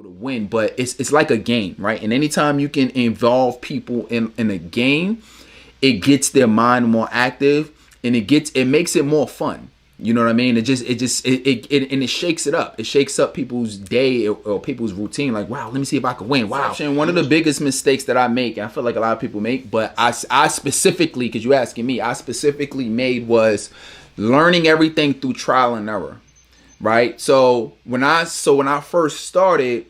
people to win, but it's like a game, right? And anytime you can involve people in a game, it gets their mind more active, and it makes it more fun. You know what I mean? And it shakes it up. It shakes up people's day or people's routine. Like, wow, let me see if I can win. Wow. And one of the biggest mistakes that I make, and I feel like a lot of people make, but I specifically, because you're asking me, I specifically made was learning everything through trial and error. Right? So when I first started,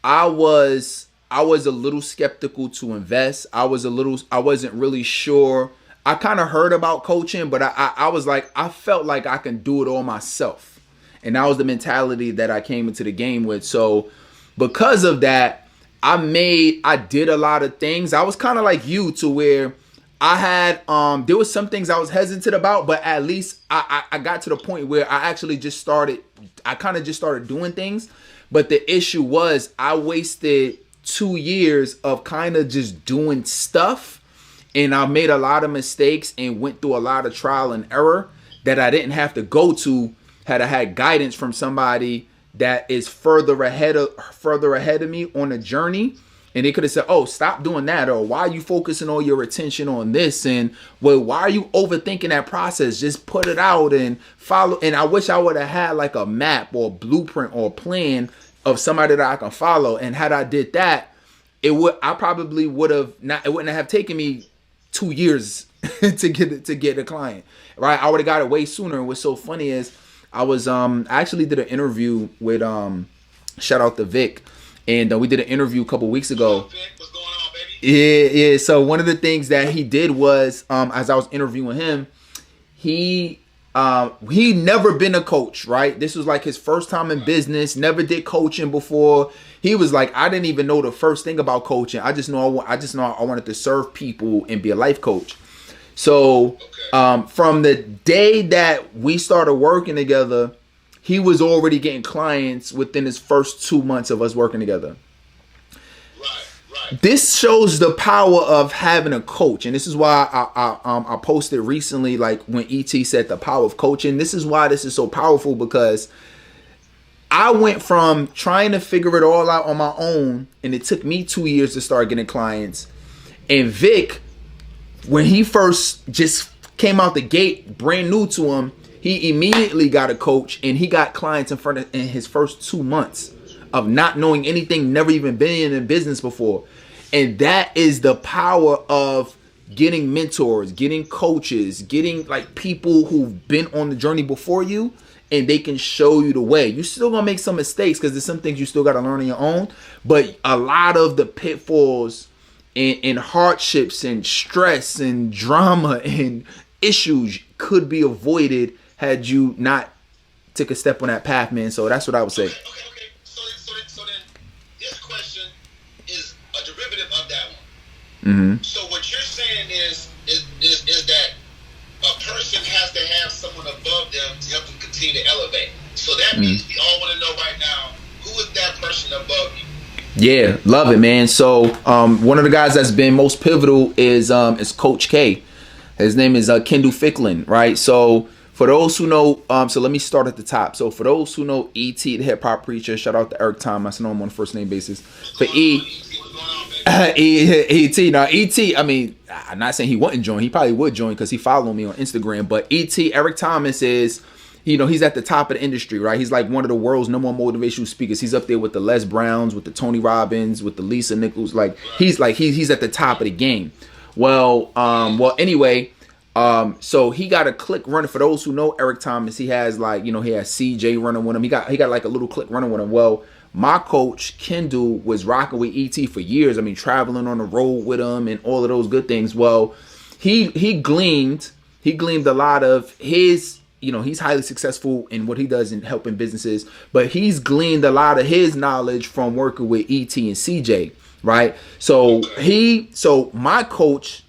I was a little skeptical to invest. I wasn't really sure. I kind of heard about coaching, but I was like, I felt like I can do it all myself. And that was the mentality that I came into the game with. So because of that, I did a lot of things. I was kind of like you, to where I had, there was some things I was hesitant about, but at least I got to the point where I kind of just started doing things. But the issue was I wasted 2 years of kind of just doing stuff. And I made a lot of mistakes and went through a lot of trial and error that I didn't have to go to had I had guidance from somebody that is further ahead of me on the journey. And they could have said, oh, stop doing that. Or why are you focusing all your attention on this? And, well, why are you overthinking that process? Just put it out and follow. And I wish I would have had like a map or blueprint or plan of somebody that I can follow. And had I did that, it wouldn't have taken me 2 years to get a client, right? I would have got it way sooner. And what's so funny is I actually did an interview with, shout out to Vic. And we did an interview a couple weeks ago. What's going on, baby? Yeah. So one of the things that he did was, as I was interviewing him, he never been a coach, right? This was like his first time in business. Never did coaching before. He was like, I didn't even know the first thing about coaching. I just know I wanted to serve people and be a life coach. So from the day that we started working together, he was already getting clients within his first 2 months of us working together. Right. This shows the power of having a coach. And this is why I posted recently, like when ET said the power of coaching. This is why this is so powerful, because I went from trying to figure it all out on my own, and it took me 2 years to start getting clients. And Vic, when he first just came out the gate, brand new to him, he immediately got a coach, and he got clients in his first 2 months of not knowing anything, never even been in business before. And that is the power of getting mentors, getting coaches, getting like people who've been on the journey before you, and they can show you the way. You're still gonna make some mistakes because there's some things you still gotta learn on your own, but a lot of the pitfalls and hardships and stress and drama and issues could be avoided had you not took a step on that path, man. So that's what I would say. Okay. So then this question is a derivative of that one. Mm-hmm. So what you're saying is that a person has to have someone above them to help them continue to elevate. So that means we all want to know right now, who is that person above you? Yeah, love it, man. So one of the guys that's been most pivotal is Coach K. His name is Kendall Ficklin, right? So for those who know, so let me start at the top. So for those who know E.T., the hip hop preacher, shout out to Eric Thomas. I know him on a first name basis. For E.T. Now E.T., I mean, I'm not saying he wouldn't join. He probably would join because he followed me on Instagram. But E.T., Eric Thomas is, he's at the top of the industry, right? He's like one of the world's number one motivational speakers. He's up there with the Les Browns, with the Tony Robbins, with the Lisa Nichols. Like he's at the top of the game. Well, anyway. So he got a clique running. For those who know Eric Thomas, he has he has CJ running with him. He got like a little clique running with him. Well, my coach Kendall was rocking with ET for years. I mean, traveling on the road with him and all of those good things. Well, he gleaned a lot of his, he's highly successful in what he does in helping businesses, but he's gleaned a lot of his knowledge from working with ET and CJ, right? So my coach,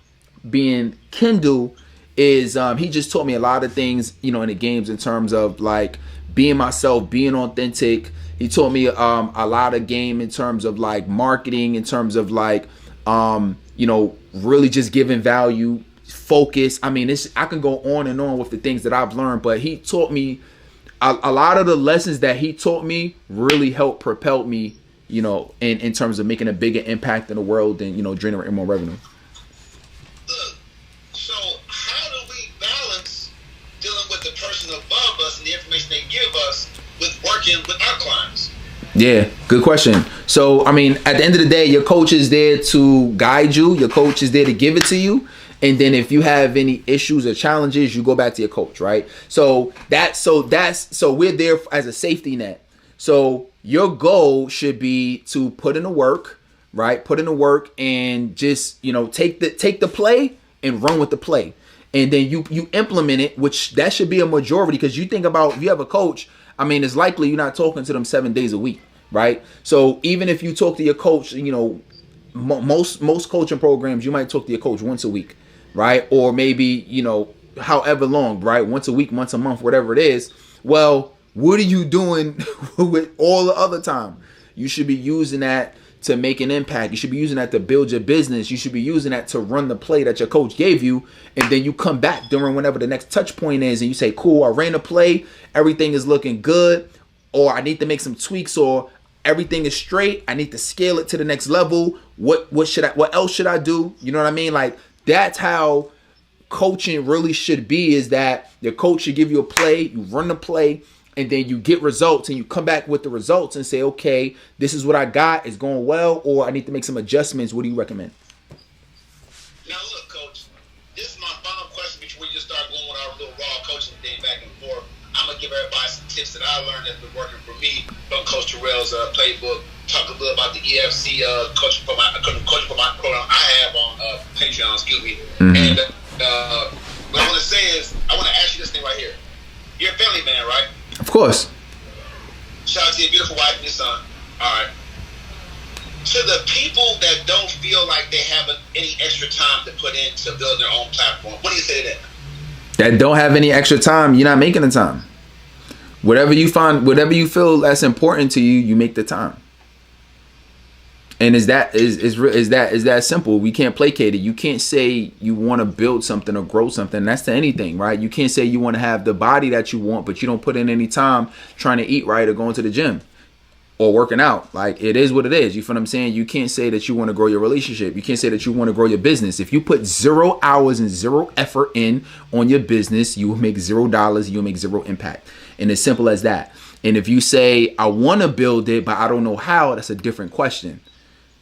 being Kendall, is he just taught me a lot of things, in the games in terms of like being myself, being authentic. He taught me a lot of game in terms of like marketing, in terms of like really just giving value, focus. I mean, I can go on and on with the things that I've learned, but he taught me a lot of the lessons that he taught me really helped propel me in terms of making a bigger impact in the world and, generating more revenue. Look, so how do we balance dealing with the person above us and the information they give us with working with our clients? Yeah, good question. So, I mean, at the end of the day, your coach is there to guide you. Your coach is there to give it to you. And then if you have any issues or challenges, you go back to your coach, right? So we're there as a safety net. So your goal should be to put in the work, right? Put in the work and just, take the play and run with the play. And then you implement it, which that should be a majority, because you think about, if you have a coach, I mean, it's likely you're not talking to them 7 days a week, right? So even if you talk to your coach, most coaching programs, you might talk to your coach once a week, right? Or maybe, however long, right? Once a week, once a month, whatever it is. Well, what are you doing with all the other time? You should be using that to make an impact. You should be using that to build your business. You should be using that to run the play that your coach gave you. And then you come back during whenever the next touch point is and you say, cool, I ran the play. Everything is looking good. Or I need to make some tweaks, or everything is straight. I need to scale it to the next level. What else should I do? You know what I mean? Like, that's how coaching really should be, is that your coach should give you a play, you run the play, and then you get results and you come back with the results and say, okay, this is what I got, it's going well, or I need to make some adjustments. What do you recommend? Now look, Coach, this is my final question before we just start going with our little raw coaching thing back and forth. I'm going to give everybody some tips that I learned that's been working for me from Coach Terrell's playbook. Talk a little about the EFC coaching for my program I have on Patreon, Mm-hmm. And what I want to say is, I want to ask you this thing right here. You're a family man, right? Of course. Shout out to your beautiful wife and your son. All right. To the people that don't feel like they have any extra time to put in to build their own platform, what do you say to that? That don't have any extra time, you're not making the time. Whatever you feel that's important to you, you make the time. And is that simple? We can't placate it. You can't say you want to build something or grow something. That's to anything, right? You can't say you want to have the body that you want, but you don't put in any time trying to eat right or going to the gym or working out. Like, it is what it is. You feel what I'm saying? You can't say that you want to grow your relationship. You can't say that you want to grow your business. If you put 0 hours and 0 effort in on your business, you will make $0. You'll make 0 impact. And it's simple as that. And if you say, I want to build it, but I don't know how, that's a different question.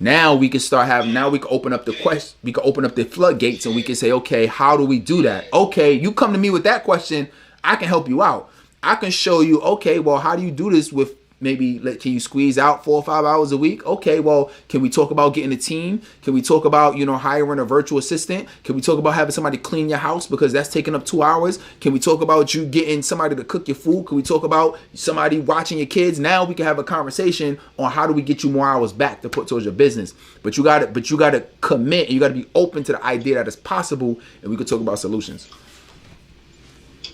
Now we can we can open up the floodgates and we can say, okay, how do we do that? Okay, you come to me with that question, I can help you out. I can show you, okay, well, how do you do this with maybe, can you squeeze out 4 or 5 hours a week? Okay, well, can we talk about getting a team? Can we talk about, hiring a virtual assistant? Can we talk about having somebody clean your house because that's taking up 2 hours? Can we talk about you getting somebody to cook your food? Can we talk about somebody watching your kids? Now we can have a conversation on how do we get you more hours back to put towards your business. But you gotta commit, and you gotta be open to the idea that it's possible, and we could talk about solutions.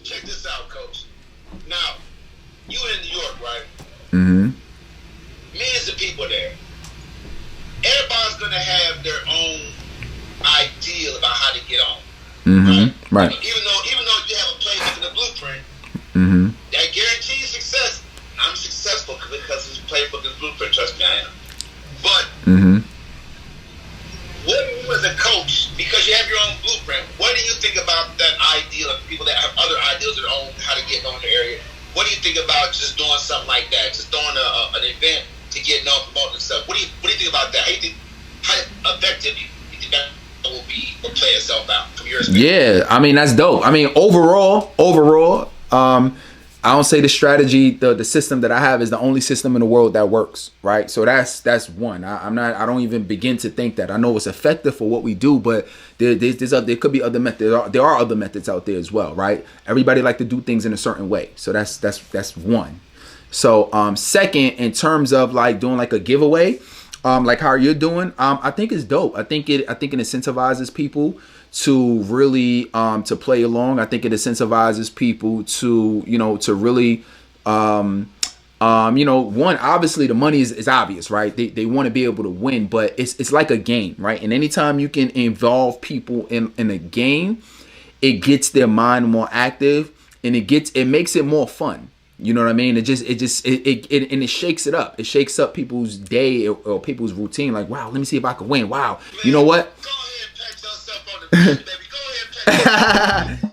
Check this out, Coach. Now, you in New York, right? Mm-hmm. Millions of people there. Everybody's gonna have their own ideal about how to get on. Mm-hmm. Right. Even though you have a playbook and a blueprint, mm-hmm. that guarantees success. I'm successful because it's playbook and blueprint. Trust me, I am. But mm-hmm. what do you, as a coach, because you have your own blueprint, what do you think about that ideal of people that have other ideals of their own, how to get known in the area? What do you think about just doing something like that, just throwing an event to get known, promoting stuff? What do you think about that? How effective you think that will play itself out from your experience? Yeah, I mean, that's dope. I mean, overall, I don't say the strategy, the system that I have is the only system in the world that works, right? So that's one. I don't even begin to think that. I know it's effective for what we do, but there could be other methods. There are other methods out there as well, right? Everybody like to do things in a certain way. So that's one. So second, in terms of like doing like a giveaway, like how you're doing, I think it's dope. I think it incentivizes people to really to play along. I think it incentivizes people to to really one, obviously the money is obvious, right? They want to be able to win, but it's like a game, right? And anytime you can involve people in a game, it gets their mind more active and it makes it more fun. You know what I mean? And it shakes it up. It shakes up people's day or people's routine. Like, wow, let me see if I can win. Wow, Man, you know what? Go ahead and pat yourself on the back, baby. Go ahead and pat yourself on the back.